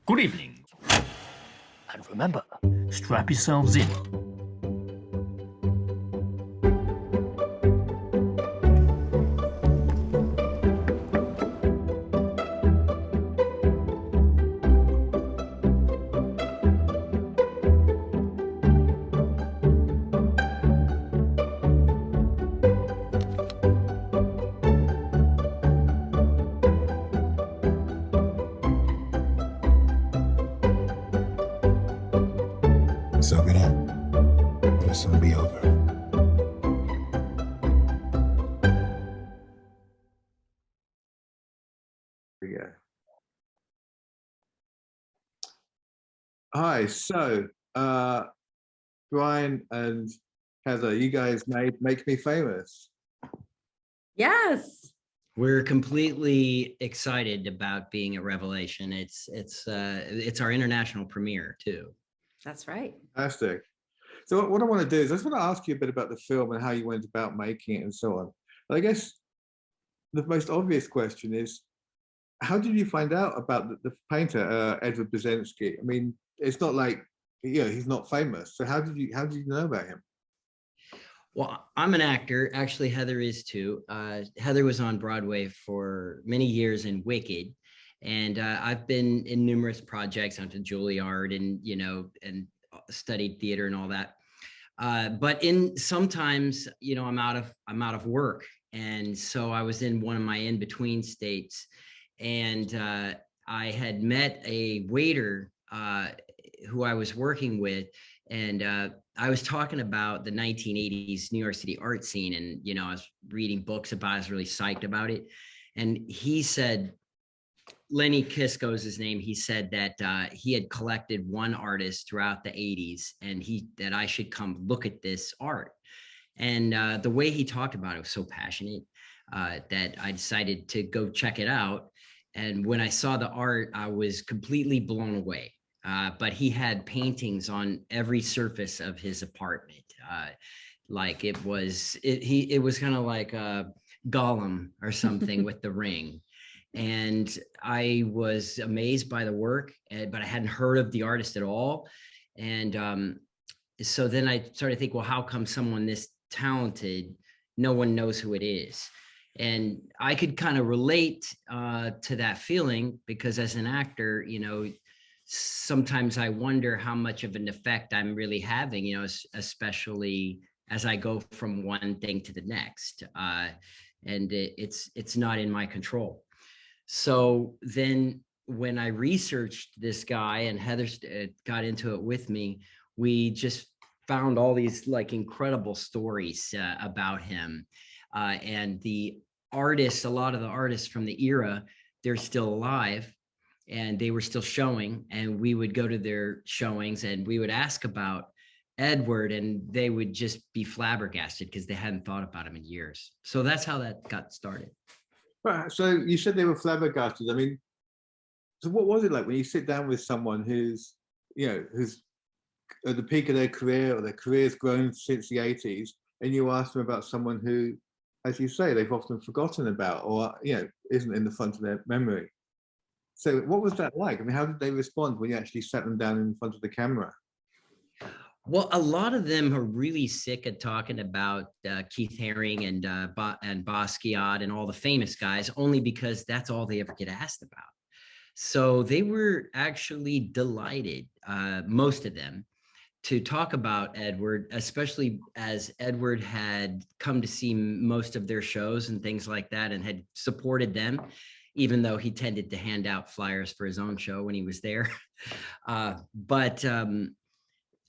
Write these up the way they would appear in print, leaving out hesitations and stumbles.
Good evening. And remember, strap yourselves in. Soak it up. It'll soon be over. There we go. Hi, so Brian and Heather, you guys made Make Me Famous. Yes. We're completely excited about being at Revelation. It's our international premiere too. That's right. Fantastic. So what I want to do is I just want to ask you a bit about the film and how you went about making it and so on. But I guess the most obvious question is, how did you find out about the painter, Edward Brzezinski? I mean, it's not like, he's not famous. So how did you know about him? Well, I'm an actor. Actually, Heather is too. Heather was on Broadway for many years in Wicked. And I've been in numerous projects. I went to Juilliard and studied theater and all that. But sometimes, I'm out of work. And so I was in one of my in-between states, and I had met a waiter who I was working with, and I was talking about the 1980s New York City art scene, and I was reading books about it. I was really psyched about it. And he said, Lenny Kisco is his name. He said that he had collected one artist throughout the 80s, and that I should come look at this art. And the way he talked about it was so passionate that I decided to go check it out. And when I saw the art, I was completely blown away. But he had paintings on every surface of his apartment. Like it was kind of like a Gollum or something with the ring. And I was amazed by the work, but I hadn't heard of the artist at all. And so then I started to think, well, how come someone this talented, no one knows who it is? And I could kind of relate to that feeling, because as an actor, sometimes I wonder how much of an effect I'm really having, especially as I go from one thing to the next. And it's not in my control. So then when I researched this guy, and Heather got into it with me, we just found all these like incredible stories about him. And the artists, a lot of the artists from the era, they're still alive, and they were still showing, and we would go to their showings and we would ask about Edward, and they would just be flabbergasted because they hadn't thought about him in years. So that's how that got started. Right. So you said they were flabbergasted. I mean, so what was it like when you sit down with someone who's at the peak of their career, or their career's grown since the 80s, and you ask them about someone who, as you say, they've often forgotten about, or isn't in the front of their memory? So what was that like? I mean, how did they respond when you actually sat them down in front of the camera? Well, a lot of them are really sick of talking about Keith Haring and Basquiat and all the famous guys, only because that's all they ever get asked about. So they were actually delighted, most of them, to talk about Edward, especially as Edward had come to see most of their shows and things like that, and had supported them, even though he tended to hand out flyers for his own show when he was there. But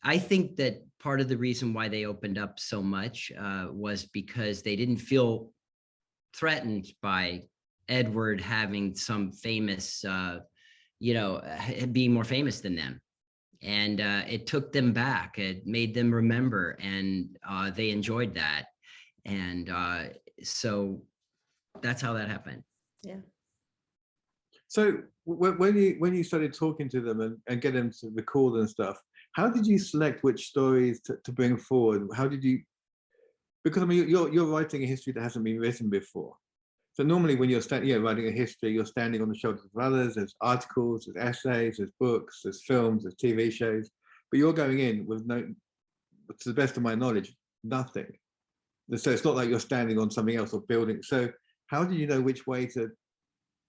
I think that part of the reason why they opened up so much was because they didn't feel threatened by Edward having some famous, being more famous than them. And it took them back. It made them remember, and they enjoyed that. And so that's how that happened. Yeah. So when you started talking to them and get them to record and stuff, how did you select which stories to bring forward? How did you? Because I mean, you're writing a history that hasn't been written before. So normally when you're writing a history, you're standing on the shoulders of others. There's articles, there's essays, there's books, there's films, there's TV shows, but you're going in with no, to the best of my knowledge, nothing. So it's not like you're standing on something else or building. So how do you know which way to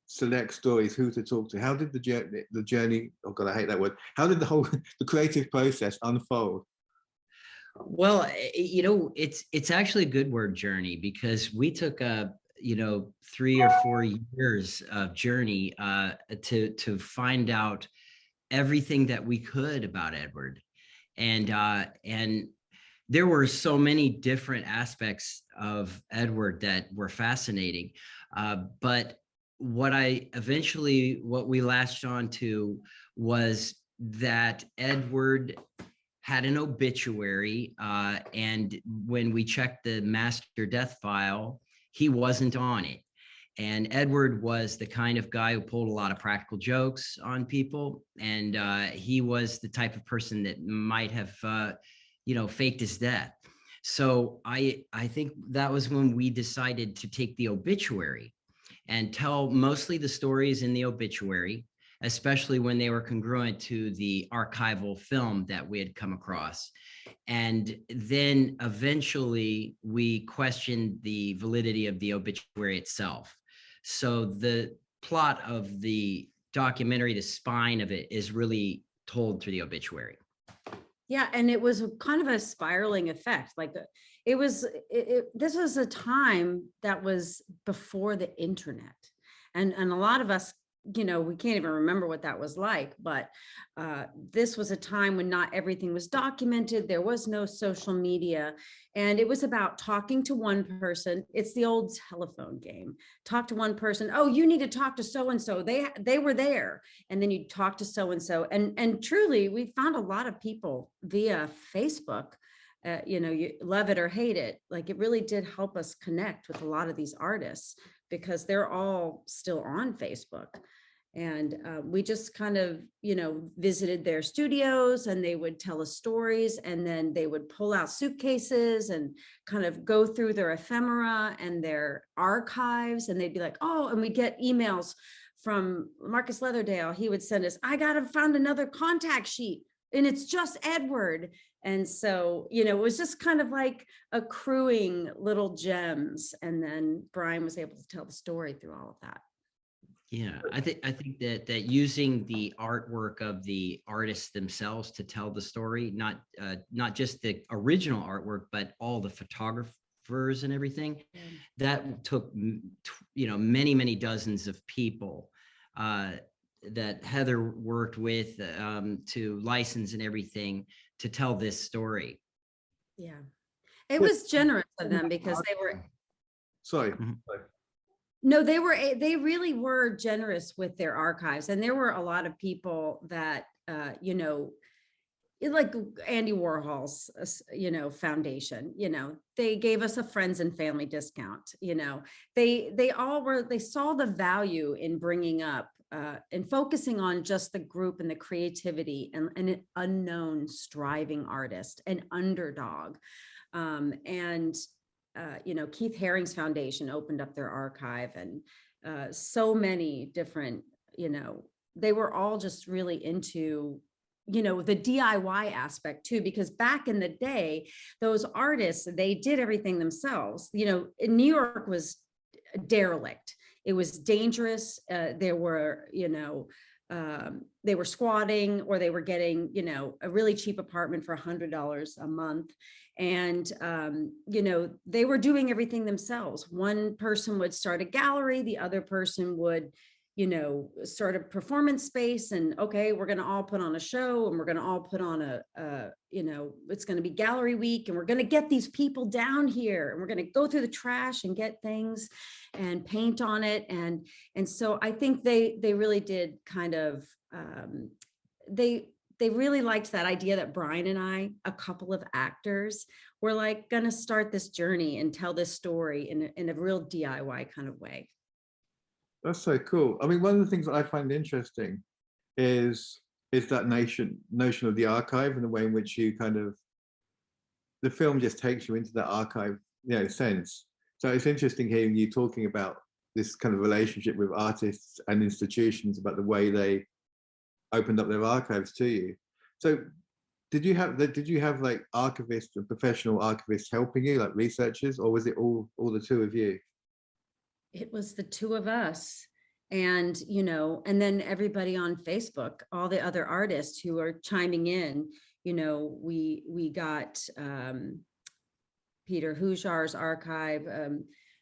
select stories, who to talk to? How did the journey, oh God, I hate that word. How did the creative process unfold? Well, it's actually a good word, journey, because we took a 3 or 4 years of journey to find out everything that we could about Edward, and there were so many different aspects of Edward that were fascinating, but what we latched on to was that Edward had an obituary, and when we checked the master death file, he wasn't on it. And Edward was the kind of guy who pulled a lot of practical jokes on people, and he was the type of person that might have faked his death. So I think that was when we decided to take the obituary and tell mostly the stories in the obituary, especially when they were congruent to the archival film that we had come across. And then eventually we questioned the validity of the obituary itself. So the plot of the documentary, the spine of it, is really told through the obituary. Yeah, and it was kind of a spiraling effect. Like this was a time that was before the internet, and a lot of us, we can't even remember what that was like. But this was a time when not everything was documented. There was no social media, and it was about talking to one person. It's the old telephone game. Talk to one person. Oh, you need to talk to so and so. They were there, and then you talk to so and so. And truly, we found a lot of people via Facebook. You love it or hate it. Like, it really did help us connect with a lot of these artists because they're all still on Facebook. And we just kind of, visited their studios, and they would tell us stories, and then they would pull out suitcases and kind of go through their ephemera and their archives. And they'd be like, oh, and we'd get emails from Marcus Leatherdale. He would send us, I found another contact sheet, and it's just Edward. And so, it was just kind of like accruing little gems. And then Brian was able to tell the story through all of that. Yeah, I think that using the artwork of the artists themselves to tell the story, not just the original artwork, but all the photographers and everything, that took many dozens of people that Heather worked with to license and everything to tell this story. Yeah, it was generous of them because they were. Sorry. No, they really were generous with their archives. And there were a lot of people that, like Andy Warhol's, foundation, they gave us a friends and family discount, they saw the value in bringing up and focusing on just the group and the creativity and an unknown striving artist, an underdog. Keith Haring's foundation opened up their archive, and so many different, they were all just really into, the DIY aspect too, because back in the day, those artists, they did everything themselves. New York was derelict. It was dangerous. There were, they were squatting, or they were getting, a really cheap apartment for $100 a month. And, they were doing everything themselves. One person would start a gallery, the other person would, start a performance space, and okay, we're going to all put on a show, and we're going to all put on it's going to be gallery week, and we're going to get these people down here, and we're going to go through the trash and get things and paint on it. And so I think they really did kind of, they really liked that idea that Brian and I, a couple of actors, were like going to start this journey and tell this story in a real DIY kind of way. That's so cool. I mean, one of the things that I find interesting is that notion of the archive, and the way in which you kind of, the film just takes you into that archive, sense. So it's interesting hearing you talking about this kind of relationship with artists and institutions about the way they opened up their archives to you. So did you have like archivists and professional archivists helping you, like researchers, or was it all the two of you? It was the two of us. And, you know, and then everybody on Facebook, all the other artists who are chiming in, you know, we got Peter Hujar's archive.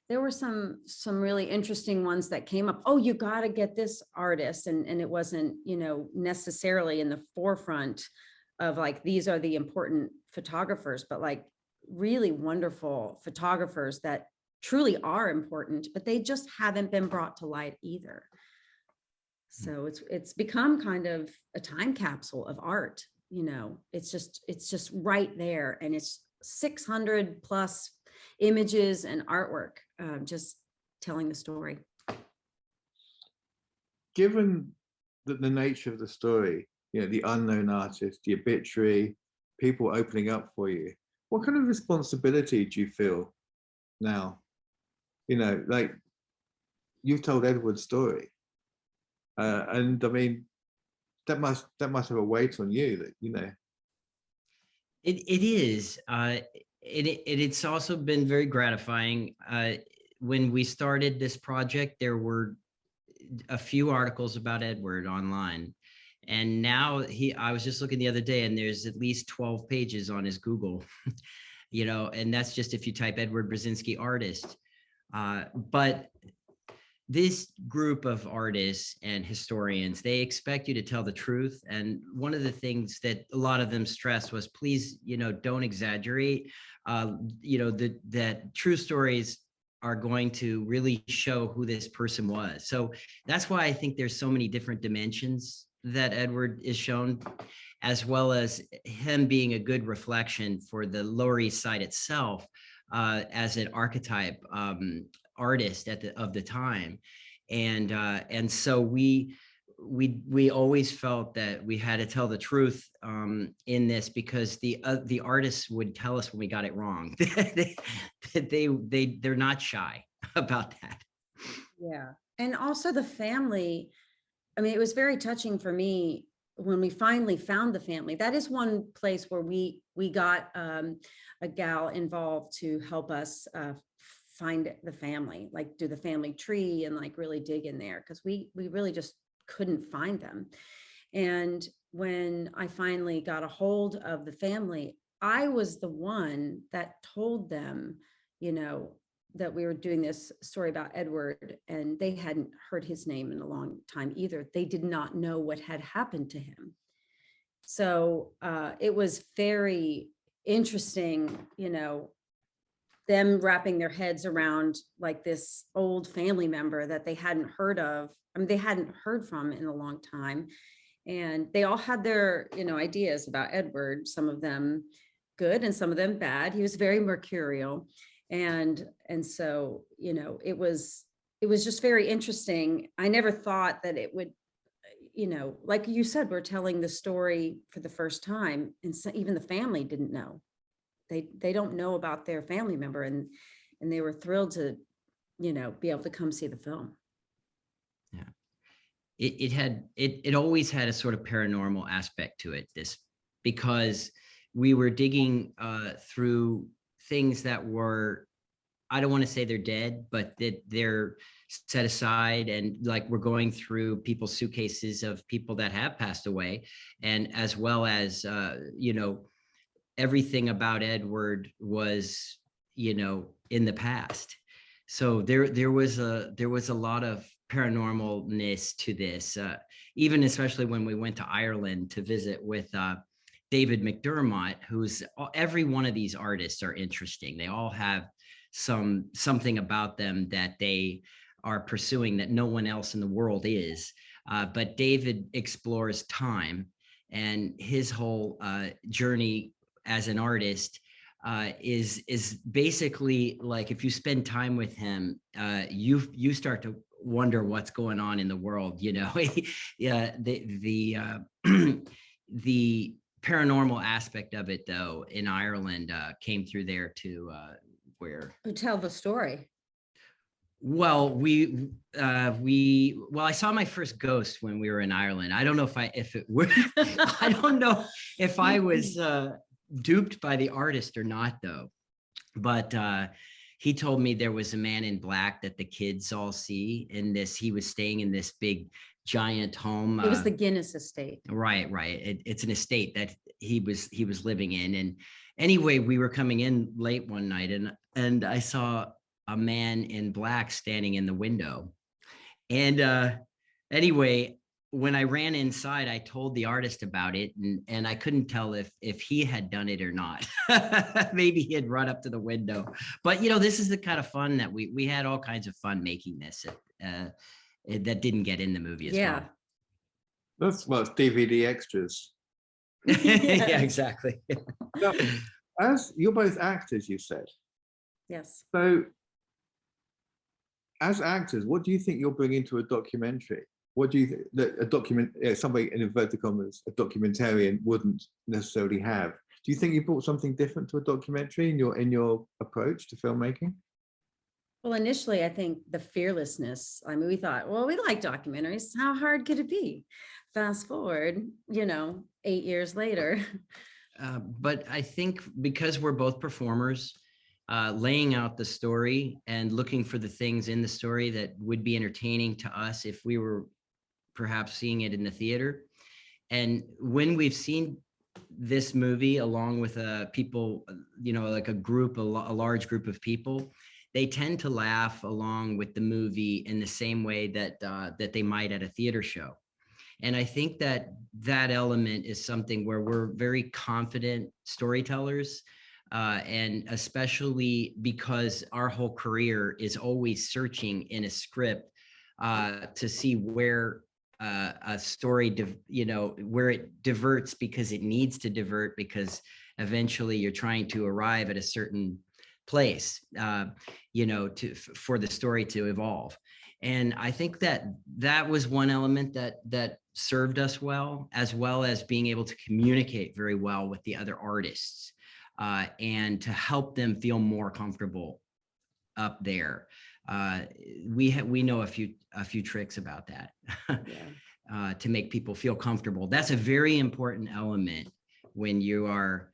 There were some really interesting ones that came up. Oh, you got to get this artist. And it wasn't, you know, necessarily in the forefront of like, these are the important photographers, but like really wonderful photographers that truly are important, but they just haven't been brought to light either. So it's become kind of a time capsule of art. You know, it's just right there, and it's 600 plus images and artwork, just telling the story. Given that the nature of the story, you know, the unknown artist, the obituary, people opening up for you, what kind of responsibility do you feel now? You know, like you've told Edward's story, and I mean, that must have a weight on you, that, you know. It is. It's also been very gratifying. When we started this project, there were a few articles about Edward online, and now I was just looking the other day, and there's at least 12 pages on his Google, you know, and that's just if you type Edward Brzezinski artist. But this group of artists and historians, they expect you to tell the truth. And one of the things that a lot of them stressed was, please, you know, don't exaggerate. You know, that true stories are going to really show who this person was. So that's why I think there's so many different dimensions that Edward is shown, as well as him being a good reflection for the Lower East Side itself, as an archetype artist of the time. And so we always felt that we had to tell the truth in this, because the artists would tell us when we got it wrong. They're not shy about that. Yeah. And also the family, I mean, it was very touching for me when we finally found the family. That is one place where we got a gal involved to help us find the family, like do the family tree and like really dig in there, because we really just couldn't find them. And when I finally got a hold of the family, I was the one that told them, you know, that we were doing this story about Edward, and they hadn't heard his name in a long time either. They did not know what had happened to him. So it was very interesting, you know, them wrapping their heads around like this old family member that they hadn't heard of. I mean, they hadn't heard from in a long time. And they all had their, you know, ideas about Edward, some of them good and some of them bad. He was very mercurial. And so, you know, it was just very interesting. I never thought that it would, you know, like you said, we're telling the story for the first time, and so even the family didn't know. They don't know about their family member, and they were thrilled to, you know, be able to come see the film. Yeah, it always had a sort of paranormal aspect to it, this, because we were digging through things that were, I don't want to say they're dead, but that they're set aside, and like we're going through people's suitcases of people that have passed away, and as well as you know, everything about Edward was, you know, in the past. So there was a lot of paranormalness to this, even especially when we went to Ireland to visit with David McDermott, who's, every one of these artists are interesting. They all have something about them that they are pursuing that no one else in the world is. But David explores time, and his whole journey as an artist is basically like, if you spend time with him, you start to wonder what's going on in the world. You know, yeah, the paranormal aspect of it, though, in Ireland came through there too, where Who tell the story? Well, well, I saw my first ghost when we were in Ireland. I don't know if it were, I don't know if I was duped by the artist or not though. But he told me there was a man in black that the kids all see in this. He was staying in this big giant home. It was the Guinness estate. Right. It's an estate that he was living in. And anyway, we were coming in late one night and I saw a man in black standing in the window. And anyway, when I ran inside, I told the artist about it, and I couldn't tell if he had done it or not. Maybe he had run up to the window. But this is the kind of fun that we had all kinds of fun making this. That didn't get in the movie as well. That's well, it's DVD extras. Yeah, exactly. Now, as you're both actors, you said. Yes. So, as actors, what do you think you're bringing to a documentary? What do you think that somebody in inverted commas, a documentarian wouldn't necessarily have? Do you think you brought something different to a documentary in your approach to filmmaking? Well, initially, I think the fearlessness. I mean, we thought, well, we like documentaries. How hard could it be? Fast forward, 8 years later. But I think because we're both performers, laying out the story and looking for the things in the story that would be entertaining to us if we were perhaps seeing it in the theater. And when we've seen this movie along with people, like a large group of people, they tend to laugh along with the movie in the same way that they might at a theater show. And I think that element is something where we're very confident storytellers. And especially because our whole career is always searching in a script to see where a story, where it diverts because it needs to divert, because eventually you're trying to arrive at a certain place, for the story to evolve. And I think that was one element that served us well as being able to communicate very well with the other artists. And to help them feel more comfortable up there. We know a few tricks about that. Yeah. To make people feel comfortable. That's a very important element when you are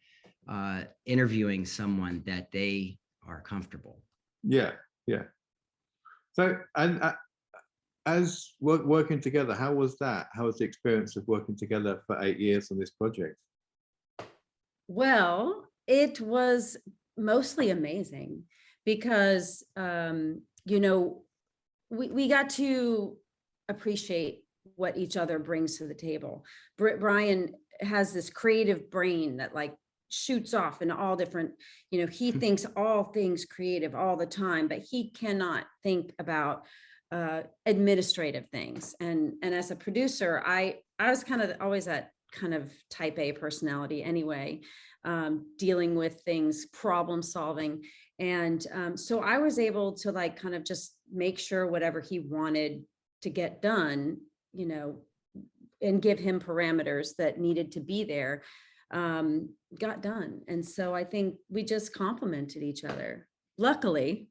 interviewing someone, that they are comfortable. Yeah. So, and as working together, how was that? How was the experience of working together for 8 years on this project? Well, it was mostly amazing because, we got to appreciate what each other brings to the table. Brian has this creative brain that shoots off in all different, he thinks all things creative all the time, but he cannot think about administrative things. And as a producer, I was kind of always that kind of type A personality anyway, dealing with things, problem solving. And so I was able to kind of just make sure whatever he wanted to get done, and give him parameters that needed to be there, got done. And so I think we just complemented each other. Luckily.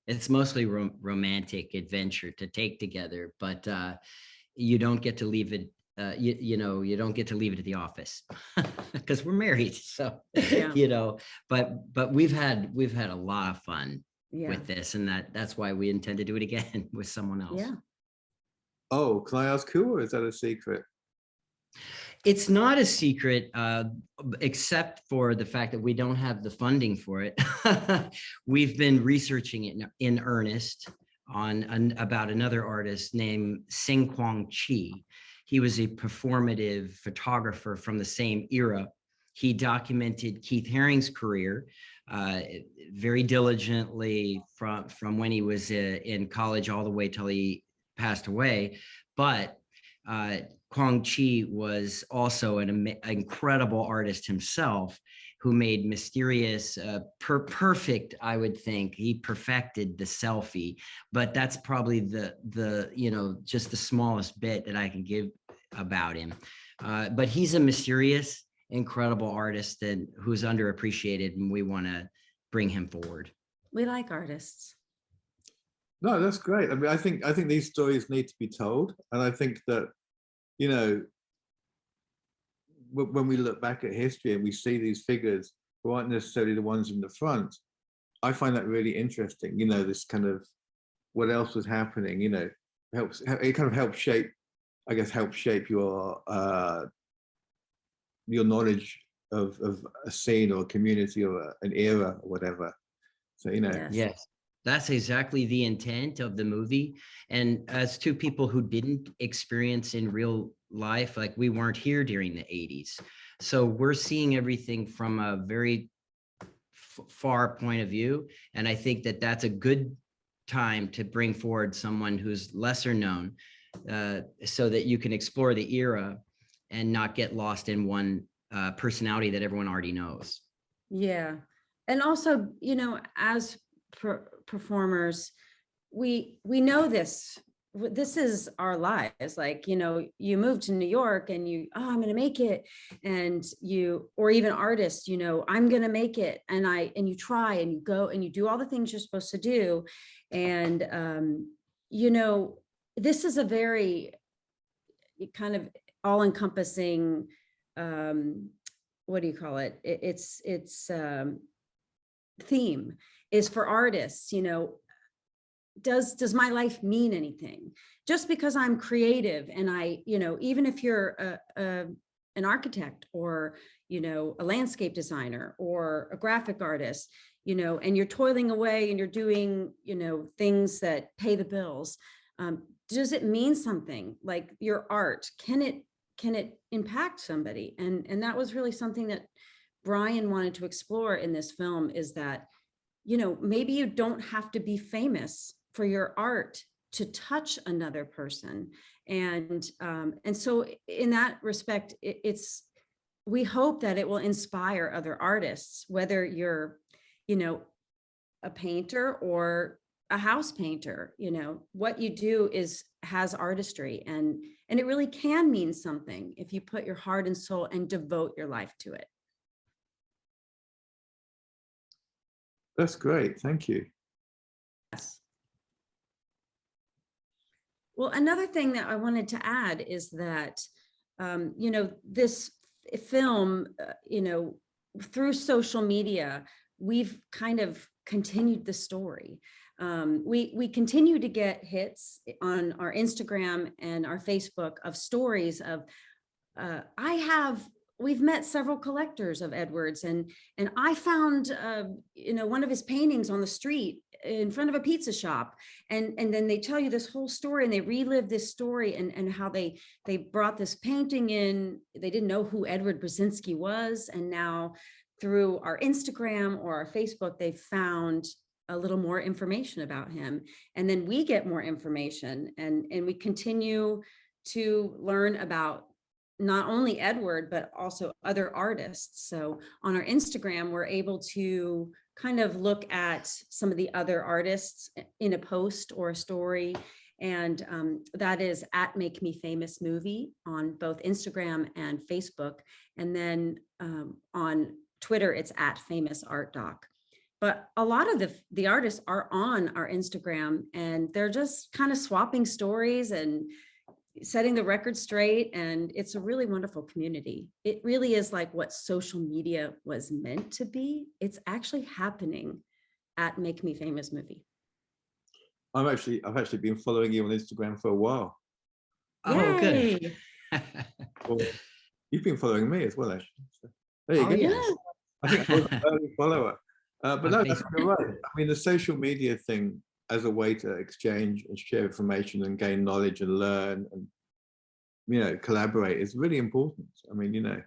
It's mostly romantic adventure to take together, but you don't get to leave it. You don't get to leave it at the office because we're married. So, yeah. But we've had a lot of fun with this, and that's why we intend to do it again with someone else. Yeah. Oh, can I ask who, or is that a secret? It's not a secret, except for the fact that we don't have the funding for it. We've been researching it in earnest about another artist named Sing-Kwang Chi. He was a performative photographer from the same era. He documented Keith Haring's career very diligently from when he was in college all the way till he passed away. But Kwang Chi was also an incredible artist himself, who made mysterious, perfect, I would think. He perfected the selfie, but that's probably just the smallest bit that I can give about him. But he's a mysterious, incredible artist and who's underappreciated, and we want to bring him forward. We like artists. No, that's great. I mean, I think these stories need to be told, and I think that, you know, when we look back at history and we see these figures who aren't necessarily the ones in the front, I find that really interesting. You know, this kind of what else was happening. You know, it kind of helps shape, I guess, help shape your knowledge of a scene or a community or an era or whatever. So, you know, Yes. Yes, that's exactly the intent of the movie. And as two people who didn't experience in real life, like we weren't here during the 80s. So we're seeing everything from a very far point of view. And I think that that's a good time to bring forward someone who's lesser known, so that you can explore the era and not get lost in one personality that everyone already knows. Yeah. And also, you know, as performers, we know this. This is our lives. Like, you know, you move to New York and you, oh, I'm going to make it. And you, or even artists, you know, I'm going to make it. And you try and you go and you do all the things you're supposed to do. And, you know, this is a very kind of all encompassing, what do you call it? It's theme is for artists, you know, does my life mean anything? Just because I'm creative and I, you know, even if you're an architect or, you know, a landscape designer or a graphic artist, you know, and you're toiling away and you're doing, you know, things that pay the bills. Does it mean something? Like your art, can it impact somebody? And that was really something that Brian wanted to explore in this film, is that, you know, maybe you don't have to be famous for your art to touch another person. And so in that respect, we hope that it will inspire other artists, whether you're, you know, a painter or a house painter. You know, what you do has artistry, and it really can mean something if you put your heart and soul and devote your life to it. that's great. Thank you. Yes. Well, another thing that I wanted to add is that, you know, this film, you know, through social media, we've kind of continued the story. We continue to get hits on our Instagram and our Facebook of stories of, we've met several collectors of Edward's, and I found, you know, one of his paintings on the street in front of a pizza shop, and then they tell you this whole story and they relive this story and how they brought this painting in. They didn't know who Edward Brzezinski was, and now through our Instagram or our Facebook, they found a little more information about him, and then we get more information, and we continue to learn about not only Edward, but also other artists. So on our Instagram, we're able to kind of look at some of the other artists in a post or a story. And that is at Make Me Famous Movie on both Instagram and Facebook. And then on Twitter, it's at Famous Art Doc. But a lot of the artists are on our Instagram, and they're just kind of swapping stories and setting the record straight. And it's a really wonderful community. It really is like what social media was meant to be. It's actually happening at Make Me Famous Movie. I've actually been following you on Instagram for a while. Oh, good. Yay. Well, you've been following me as well, actually. So, there you Oh, go. yes. I think I was an early follower. But no, Okay. that's kind of right. I mean, the social media thing as a way to exchange and share information and gain knowledge and learn and, you know, collaborate is really important. I mean, you know.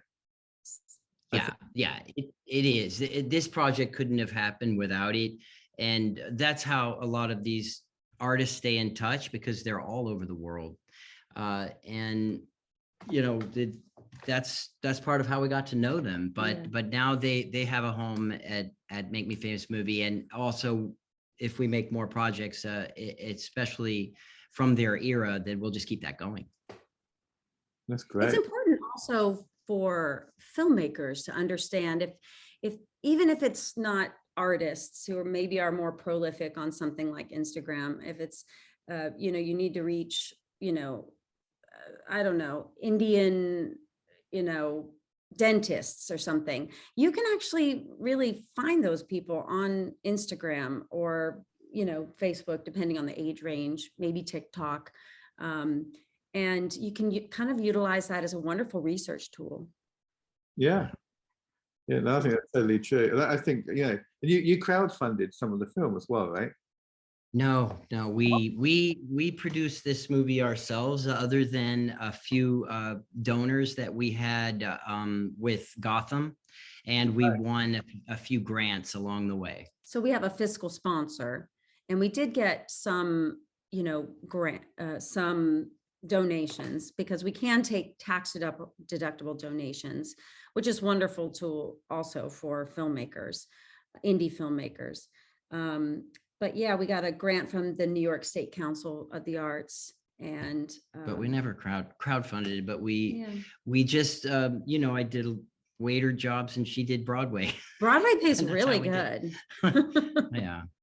Yeah, it is. This project couldn't have happened without it. And that's how a lot of these artists stay in touch, because they're all over the world. And, you know, that's part of how we got to know them. But now they have a home at Make Me Famous Movie. And also, if we make more projects, especially from their era, then we'll just keep that going. That's great. It's important also for filmmakers to understand, if even if it's not artists who are maybe are more prolific on something like Instagram. If it's, you know, you need to reach, you know, I don't know, Indian, you know, dentists or something, you can actually really find those people on Instagram or, you know, Facebook, depending on the age range, maybe TikTok. And you can kind of utilize that as a wonderful research tool. Yeah. Yeah, no, I think that's totally true. I think, you know, and you crowdfunded some of the film as well, right? No, we produced this movie ourselves, other than a few donors that we had with Gotham, and we won a few grants along the way. So we have a fiscal sponsor, and we did get some, you know, grant, some donations, because we can take tax deductible donations, which is wonderful tool also for filmmakers, indie filmmakers. But yeah, we got a grant from the New York State Council of the Arts, and But we never crowdfunded, but we yeah. we just you know, I did waiter jobs and she did Broadway. Broadway pays And that's really how we did. good. Yeah.